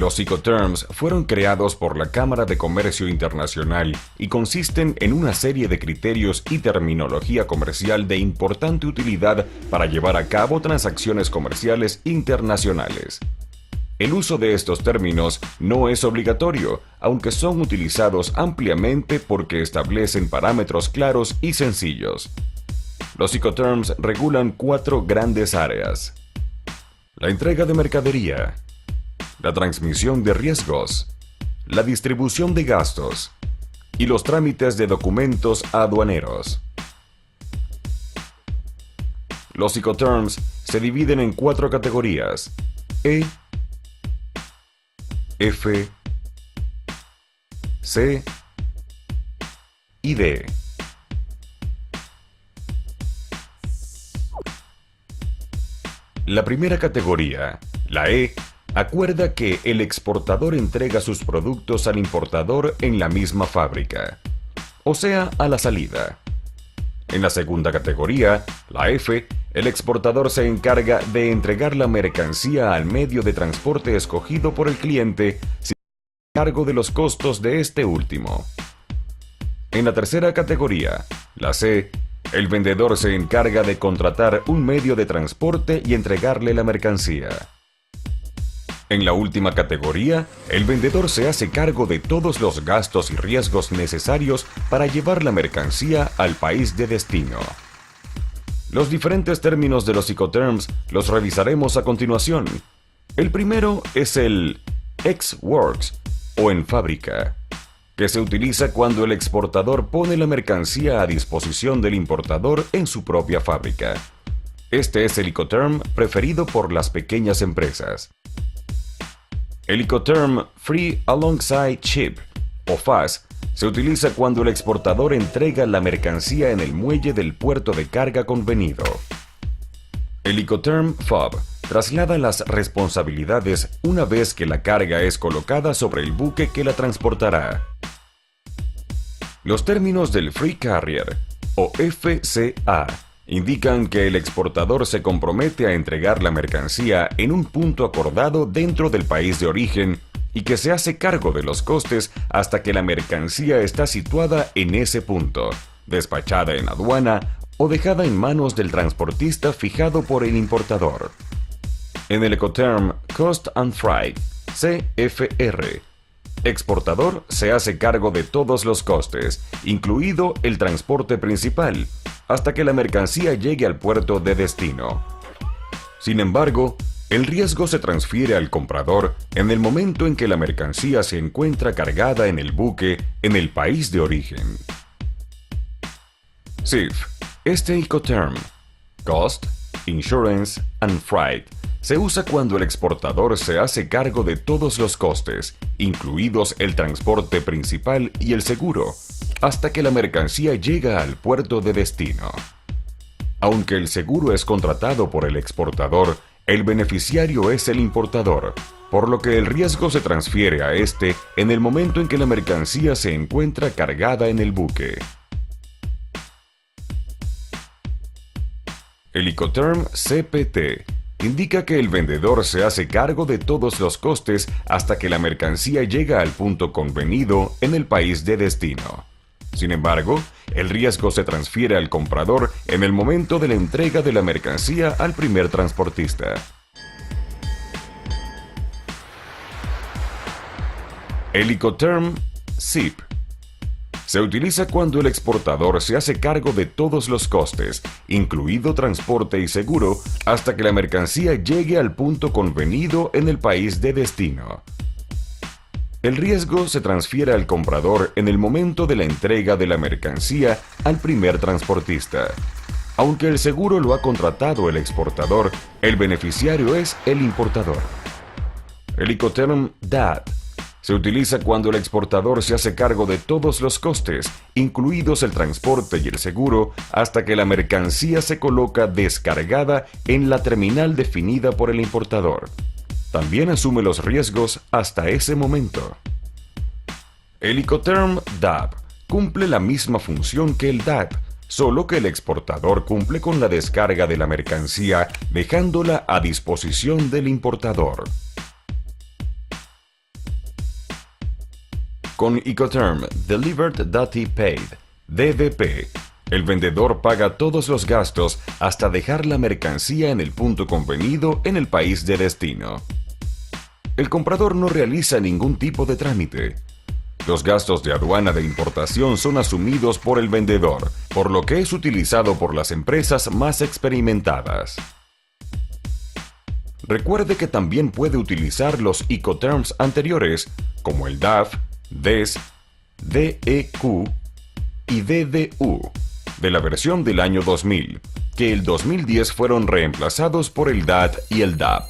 Los Incoterms fueron creados por la Cámara de Comercio Internacional y consisten en una serie de criterios y terminología comercial de importante utilidad para llevar a cabo transacciones comerciales internacionales. El uso de estos términos no es obligatorio, aunque son utilizados ampliamente porque establecen parámetros claros y sencillos. Los Incoterms regulan 4 grandes áreas: la entrega de mercadería, la transmisión de riesgos, la distribución de gastos y los trámites de documentos aduaneros. Los Incoterms se dividen en 4 categorías: E, F, C y D. La primera categoría, la E, acuerda que el exportador entrega sus productos al importador en la misma fábrica, o sea, a la salida. En la segunda categoría, la F, el exportador se encarga de entregar la mercancía al medio de transporte escogido por el cliente sin cargo de los costos de este último. En la tercera categoría, la C, el vendedor se encarga de contratar un medio de transporte y entregarle la mercancía. En la última categoría, el vendedor se hace cargo de todos los gastos y riesgos necesarios para llevar la mercancía al país de destino. Los diferentes términos de los Incoterms los revisaremos a continuación. El primero es el ex-works o en fábrica, que se utiliza cuando el exportador pone la mercancía a disposición del importador en su propia fábrica. Este es el Incoterm preferido por las pequeñas empresas. El Incoterm Free Alongside Ship, o FAS, se utiliza cuando el exportador entrega la mercancía en el muelle del puerto de carga convenido. El Incoterm FOB traslada las responsabilidades una vez que la carga es colocada sobre el buque que la transportará. Los términos del Free Carrier, o FCA, indican que el exportador se compromete a entregar la mercancía en un punto acordado dentro del país de origen y que se hace cargo de los costes hasta que la mercancía está situada en ese punto, despachada en aduana o dejada en manos del transportista fijado por el importador. En el Incoterm Cost and Freight, CFR, exportador se hace cargo de todos los costes, incluido el transporte principal, hasta que la mercancía llegue al puerto de destino. Sin embargo, el riesgo se transfiere al comprador en el momento en que la mercancía se encuentra cargada en el buque en el país de origen. CIF. Este Incoterm, Cost, Insurance and Freight, se usa cuando el exportador se hace cargo de todos los costes, incluidos el transporte principal y el seguro, hasta que la mercancía llega al puerto de destino. Aunque el seguro es contratado por el exportador, el beneficiario es el importador, por lo que el riesgo se transfiere a este en el momento en que la mercancía se encuentra cargada en el buque. El Incoterm CPT indica que el vendedor se hace cargo de todos los costes hasta que la mercancía llega al punto convenido en el país de destino. Sin embargo, el riesgo se transfiere al comprador en el momento de la entrega de la mercancía al primer transportista. El Incoterm SIP se utiliza cuando el exportador se hace cargo de todos los costes, incluido transporte y seguro, hasta que la mercancía llegue al punto convenido en el país de destino. El riesgo se transfiere al comprador en el momento de la entrega de la mercancía al primer transportista. Aunque el seguro lo ha contratado el exportador, el beneficiario es el importador. El Incoterm DAT se utiliza cuando el exportador se hace cargo de todos los costes, incluidos el transporte y el seguro, hasta que la mercancía se coloca descargada en la terminal definida por el importador. También asume los riesgos hasta ese momento. El Incoterm DAP cumple la misma función que el DAT, solo que el exportador cumple con la descarga de la mercancía dejándola a disposición del importador. Con Incoterm Delivered Duty Paid, DDP, el vendedor paga todos los gastos hasta dejar la mercancía en el punto convenido en el país de destino. El comprador no realiza ningún tipo de trámite. Los gastos de aduana de importación son asumidos por el vendedor, por lo que es utilizado por las empresas más experimentadas. Recuerde que también puede utilizar los Incoterms anteriores, como el DAF, DES, DEQ y DDU, de la versión del año 2000, que el 2010 fueron reemplazados por el DAT y el DAP.